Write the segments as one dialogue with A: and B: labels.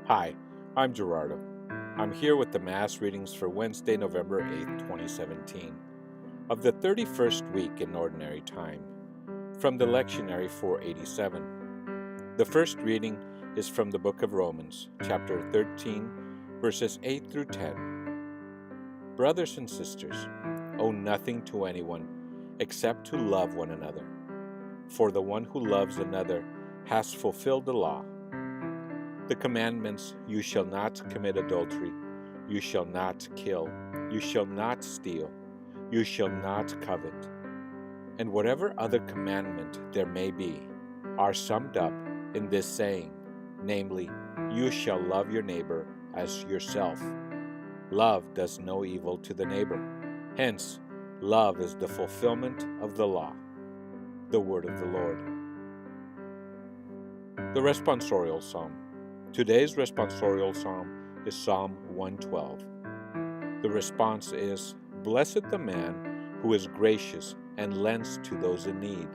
A: Hi, I'm Gerardo. I'm here with the Mass readings for Wednesday, November 8th, 2017, of the 31st week in Ordinary Time, from the Lectionary 487. The first reading is from the book of Romans, chapter 13, verses 8 through 10. Brothers and sisters, owe nothing to anyone except to love one another, for the one who loves another has fulfilled the law. The commandments, you shall not commit adultery, you shall not kill, you shall not steal, you shall not covet, and whatever other commandment there may be, are summed up in this saying, namely, you shall love your neighbor as yourself. Love does no evil to the neighbor. Hence, love is the fulfillment of the law. The word of the Lord. The responsorial psalm. Today's responsorial psalm is Psalm 112. The response is, Blessed the man who is gracious and lends to those in need.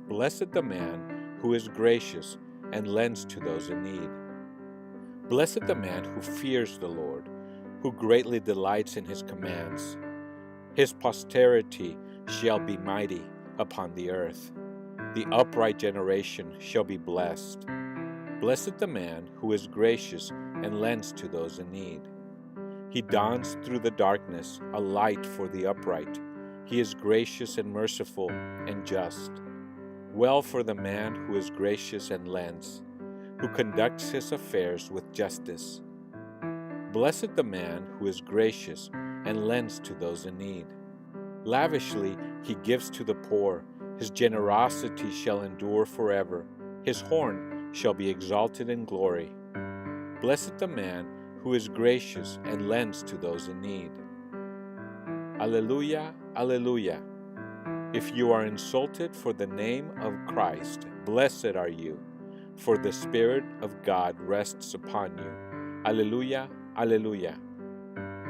A: Blessed the man who is gracious and lends to those in need. Blessed the man who fears the Lord, who greatly delights in his commands. His posterity shall be mighty upon the earth. The upright generation shall be blessed. Blessed the man who is gracious and lends to those in need. He dawns through the darkness a light for the upright. He is gracious and merciful and just. Well for the man who is gracious and lends, who conducts his affairs with justice. Blessed the man who is gracious and lends to those in need. Lavishly he gives to the poor. His generosity shall endure forever. His horn shall be exalted in glory. Blessed the man who is gracious and lends to those in need. Alleluia, Alleluia. If you are insulted for the name of Christ, blessed are you, for the Spirit of God rests upon you. Alleluia, Alleluia.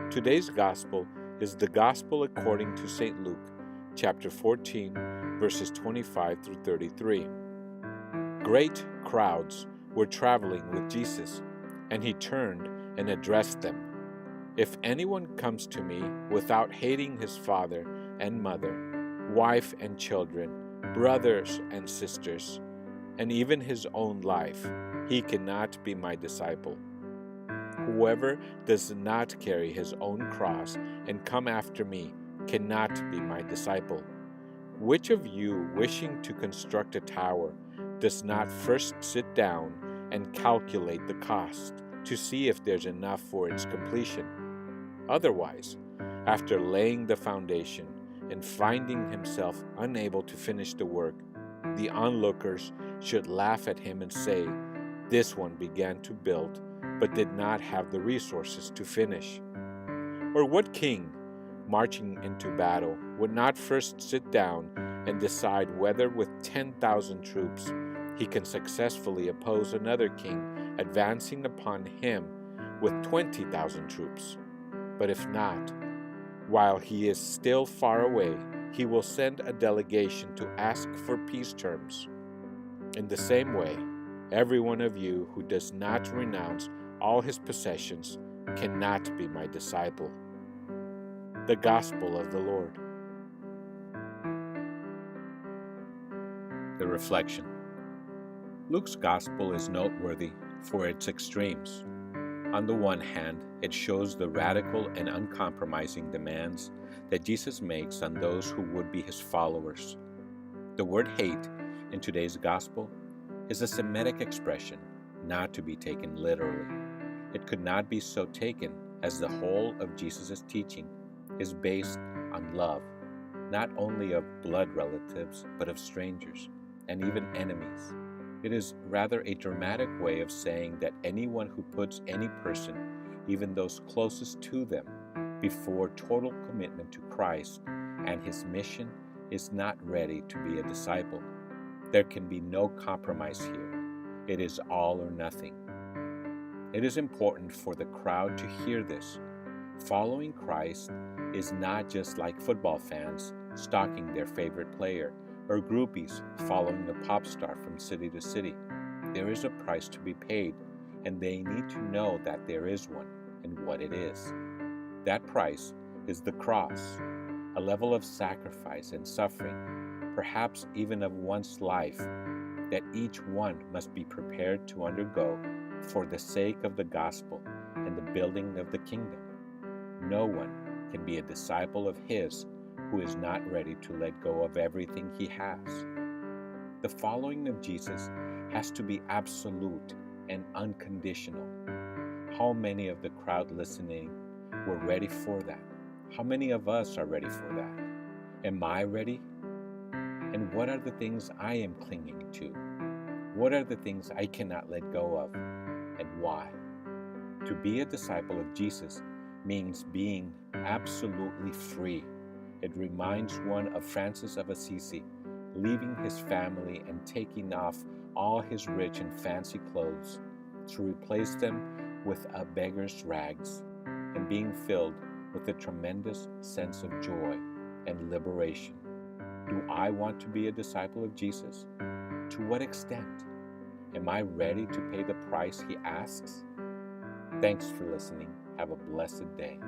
A: Today's Gospel is the Gospel according to St. Luke, chapter 14, verses 25 through 33. Great crowds were traveling with Jesus, and he turned and addressed them. If anyone comes to me without hating his father and mother, wife and children, brothers and sisters, and even his own life, he cannot be my disciple. Whoever does not carry his own cross and come after me cannot be my disciple. Which of you, wishing to construct a tower, does not first sit down and calculate the cost to see if there's enough for its completion? Otherwise, after laying the foundation and finding himself unable to finish the work, the onlookers should laugh at him and say, This one began to build, but did not have the resources to finish. Or what king, marching into battle, would not first sit down and decide whether with 10,000 troops he can successfully oppose another king advancing upon him with 20,000 troops? But if not, while he is still far away, he will send a delegation to ask for peace terms. In the same way, every one of you who does not renounce all his possessions cannot be my disciple. The Gospel of the Lord. The reflection. Luke's Gospel is noteworthy for its extremes. On the one hand, it shows the radical and uncompromising demands that Jesus makes on those who would be his followers. The word hate in today's Gospel is a Semitic expression, not to be taken literally. It could not be so taken, as the whole of Jesus' teaching is based on love, not only of blood relatives, but of strangers, and even enemies. It is rather a dramatic way of saying that anyone who puts any person, even those closest to them, before total commitment to Christ and his mission is not ready to be a disciple. There can be no compromise here. It is all or nothing. It is important for the crowd to hear this. Following Christ is not just like football fans stalking their favorite player, or groupies following a pop star from city to city. There is a price to be paid, and they need to know that there is one and what it is. That price is the cross, a level of sacrifice and suffering, perhaps even of one's life, that each one must be prepared to undergo for the sake of the gospel and the building of the kingdom. No one can be a disciple of His who is not ready to let go of everything he has. The following of Jesus has to be absolute and unconditional. How many of the crowd listening were ready for that? How many of us are ready for that? Am I ready? And what are the things I am clinging to? What are the things I cannot let go of, and why? To be a disciple of Jesus means being absolutely free. It reminds one of Francis of Assisi, leaving his family and taking off all his rich and fancy clothes to replace them with a beggar's rags, and being filled with a tremendous sense of joy and liberation. Do I want to be a disciple of Jesus? To what extent? Am I ready to pay the price He asks? Thanks for listening. Have a blessed day.